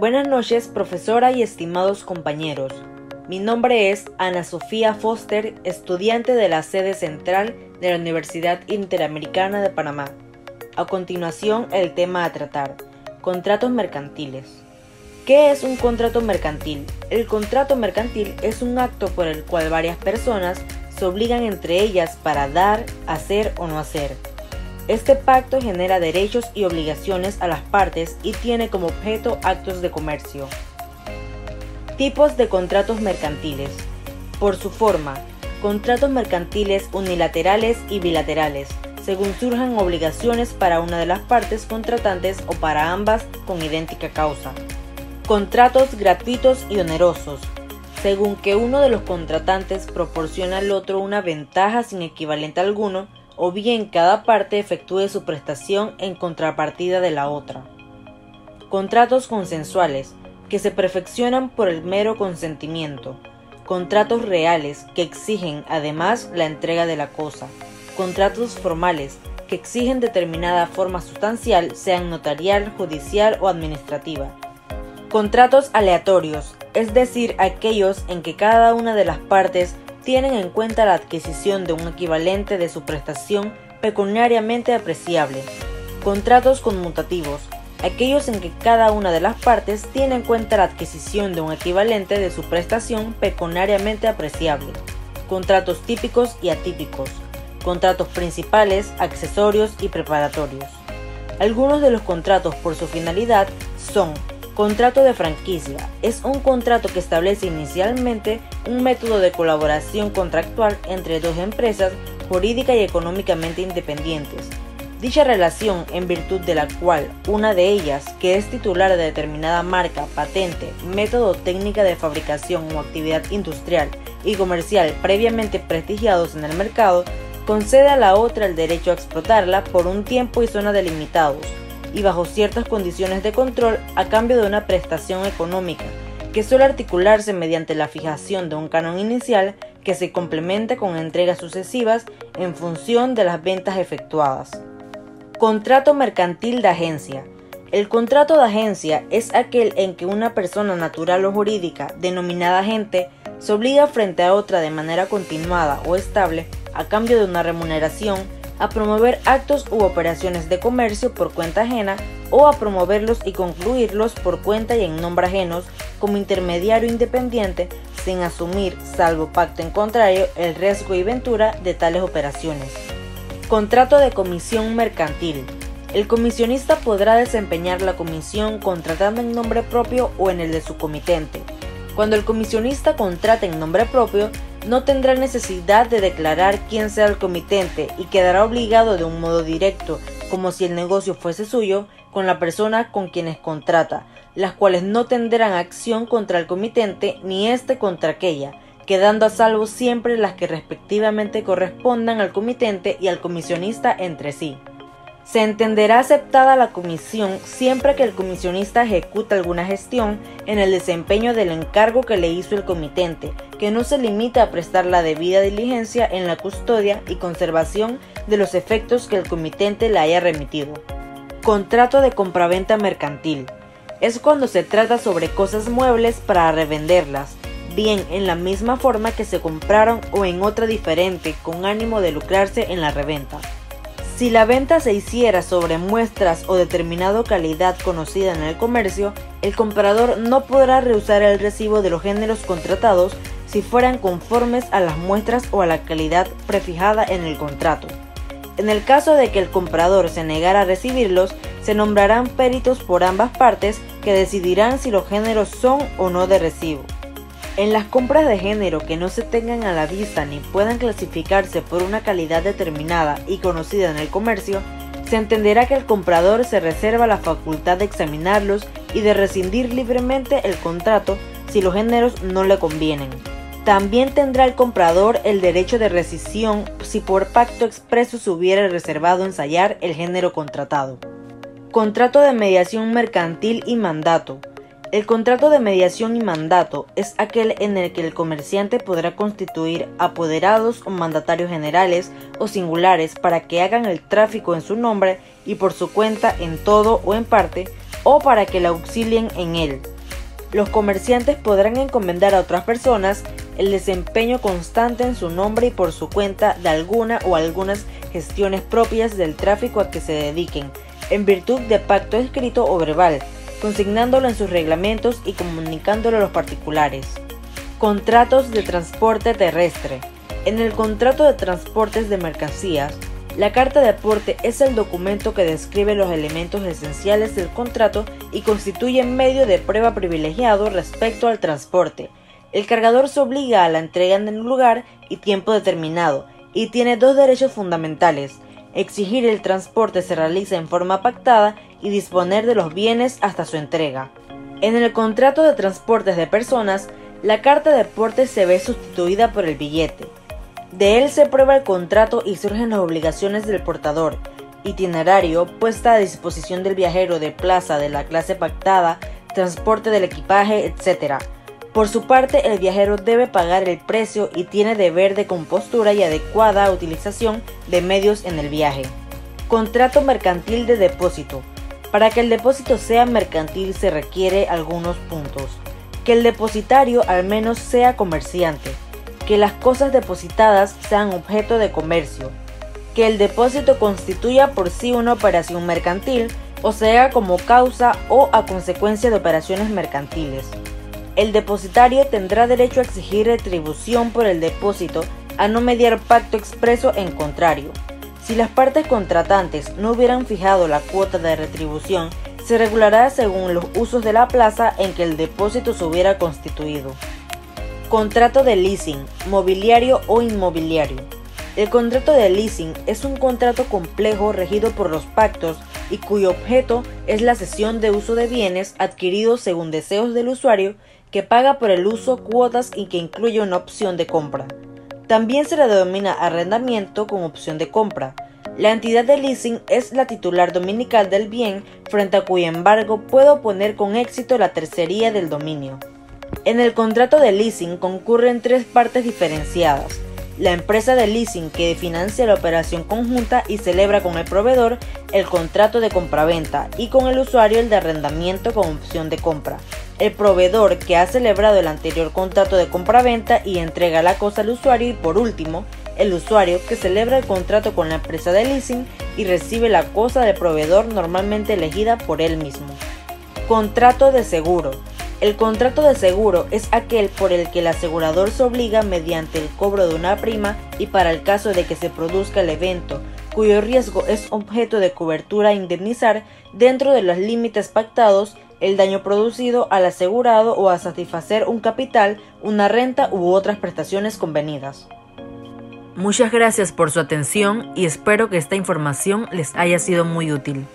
Buenas noches, profesora y estimados compañeros. Mi nombre es Ana Sofía Foster, estudiante de la sede central de la Universidad Interamericana de Panamá. A continuación, el tema a tratar: contratos mercantiles. ¿Qué es un contrato mercantil? El contrato mercantil es un acto por el cual varias personas se obligan entre ellas para dar, hacer o no hacer. Este pacto genera derechos y obligaciones a las partes y tiene como objeto actos de comercio. Tipos de contratos mercantiles. Por su forma, contratos mercantiles unilaterales y bilaterales, según surjan obligaciones para una de las partes contratantes o para ambas con idéntica causa. Contratos gratuitos y onerosos, según que uno de los contratantes proporciona al otro una ventaja sin equivalente alguno, o bien cada parte efectúe su prestación en contrapartida de la otra. Contratos consensuales, que se perfeccionan por el mero consentimiento. Contratos reales, que exigen además la entrega de la cosa. Contratos formales, que exigen determinada forma sustancial, sean notarial, judicial o administrativa. Contratos aleatorios, es decir, aquellos en que cada una de las partes tienen en cuenta la adquisición de un equivalente de su prestación pecuniariamente apreciable. Contratos conmutativos, aquellos en que cada una de las partes tiene en cuenta la adquisición de un equivalente de su prestación pecuniariamente apreciable. Contratos típicos y atípicos, contratos principales, accesorios y preparatorios. Algunos de los contratos por su finalidad son: contrato de franquicia, es un contrato que establece inicialmente un método de colaboración contractual entre dos empresas jurídica y económicamente independientes. Dicha relación, en virtud de la cual una de ellas, que es titular de determinada marca, patente, método o técnica de fabricación o actividad industrial y comercial previamente prestigiados en el mercado, concede a la otra el derecho a explotarla por un tiempo y zona delimitados, y bajo ciertas condiciones de control a cambio de una prestación económica, que suele articularse mediante la fijación de un canon inicial que se complementa con entregas sucesivas en función de las ventas efectuadas. Contrato mercantil de agencia. El contrato de agencia es aquel en que una persona natural o jurídica, denominada agente, se obliga frente a otra de manera continuada o estable, a cambio de una remuneración, a promover actos u operaciones de comercio por cuenta ajena o a promoverlos y concluirlos por cuenta y en nombre ajenos como intermediario independiente, sin asumir, salvo pacto en contrario, el riesgo y ventura de tales operaciones. Contrato de comisión mercantil. El comisionista podrá desempeñar la comisión contratando en nombre propio o en el de su comitente. Cuando el comisionista contrate en nombre propio, no tendrá necesidad de declarar quién sea el comitente y quedará obligado de un modo directo, como si el negocio fuese suyo, con la persona con quienes contrata, las cuales no tendrán acción contra el comitente ni éste contra aquella, quedando a salvo siempre las que respectivamente correspondan al comitente y al comisionista entre sí. Se entenderá aceptada la comisión siempre que el comisionista ejecute alguna gestión en el desempeño del encargo que le hizo el comitente, que no se limita a prestar la debida diligencia en la custodia y conservación de los efectos que el comitente le haya remitido. Contrato de compraventa mercantil. Es cuando se trata sobre cosas muebles para revenderlas, bien en la misma forma que se compraron o en otra diferente con ánimo de lucrarse en la reventa. Si la venta se hiciera sobre muestras o determinada calidad conocida en el comercio, el comprador no podrá rehusar el recibo de los géneros contratados si fueran conformes a las muestras o a la calidad prefijada en el contrato. En el caso de que el comprador se negara a recibirlos, se nombrarán peritos por ambas partes que decidirán si los géneros son o no de recibo. En las compras de género que no se tengan a la vista ni puedan clasificarse por una calidad determinada y conocida en el comercio, se entenderá que el comprador se reserva la facultad de examinarlos y de rescindir libremente el contrato si los géneros no le convienen. También tendrá el comprador el derecho de rescisión si por pacto expreso se hubiera reservado ensayar el género contratado. Contrato de mediación mercantil y mandato. El contrato de mediación y mandato es aquel en el que el comerciante podrá constituir apoderados o mandatarios generales o singulares para que hagan el tráfico en su nombre y por su cuenta en todo o en parte, o para que le auxilien en él. Los comerciantes podrán encomendar a otras personas el desempeño constante en su nombre y por su cuenta de alguna o algunas gestiones propias del tráfico a que se dediquen, en virtud de pacto escrito o verbal, consignándolo en sus reglamentos y comunicándolo a los particulares. Contratos de transporte terrestre. En el contrato de transportes de mercancías, la carta de aporte es el documento que describe los elementos esenciales del contrato y constituye medio de prueba privilegiado respecto al transporte. El cargador se obliga a la entrega en un lugar y tiempo determinado, y tiene dos derechos fundamentales: exigir el transporte se realice en forma pactada y disponer de los bienes hasta su entrega. En el contrato de transportes de personas, la carta de aporte se ve sustituida por el billete. De él se prueba el contrato y surgen las obligaciones del portador: itinerario, puesta a disposición del viajero de plaza de la clase pactada, transporte del equipaje, etc. Por su parte, el viajero debe pagar el precio y tiene deber de compostura y adecuada utilización de medios en el viaje. Contrato mercantil de depósito. Para que el depósito sea mercantil se requiere algunos puntos: que el depositario al menos sea comerciante, que las cosas depositadas sean objeto de comercio, que el depósito constituya por sí una operación mercantil o sea como causa o a consecuencia de operaciones mercantiles. El depositario tendrá derecho a exigir retribución por el depósito a no mediar pacto expreso en contrario. Si las partes contratantes no hubieran fijado la cuota de retribución, se regulará según los usos de la plaza en que el depósito se hubiera constituido. Contrato de leasing, mobiliario o inmobiliario. El contrato de leasing es un contrato complejo regido por los pactos y cuyo objeto es la cesión de uso de bienes adquiridos según deseos del usuario, que paga por el uso cuotas y que incluye una opción de compra. También se le denomina arrendamiento con opción de compra. La entidad de leasing es la titular dominical del bien, frente a cuyo embargo puede oponer con éxito la tercería del dominio. En el contrato de leasing concurren tres partes diferenciadas: la empresa de leasing, que financia la operación conjunta y celebra con el proveedor el contrato de compraventa, y con el usuario el de arrendamiento con opción de compra; el proveedor, que ha celebrado el anterior contrato de compraventa y entrega la cosa al usuario; y por último, el usuario, que celebra el contrato con la empresa de leasing y recibe la cosa del proveedor normalmente elegida por él mismo. Contrato de seguro. El contrato de seguro es aquel por el que el asegurador se obliga mediante el cobro de una prima y para el caso de que se produzca el evento cuyo riesgo es objeto de cobertura a indemnizar dentro de los límites pactados el daño producido al asegurado o a satisfacer un capital, una renta u otras prestaciones convenidas. Muchas gracias por su atención y espero que esta información les haya sido muy útil.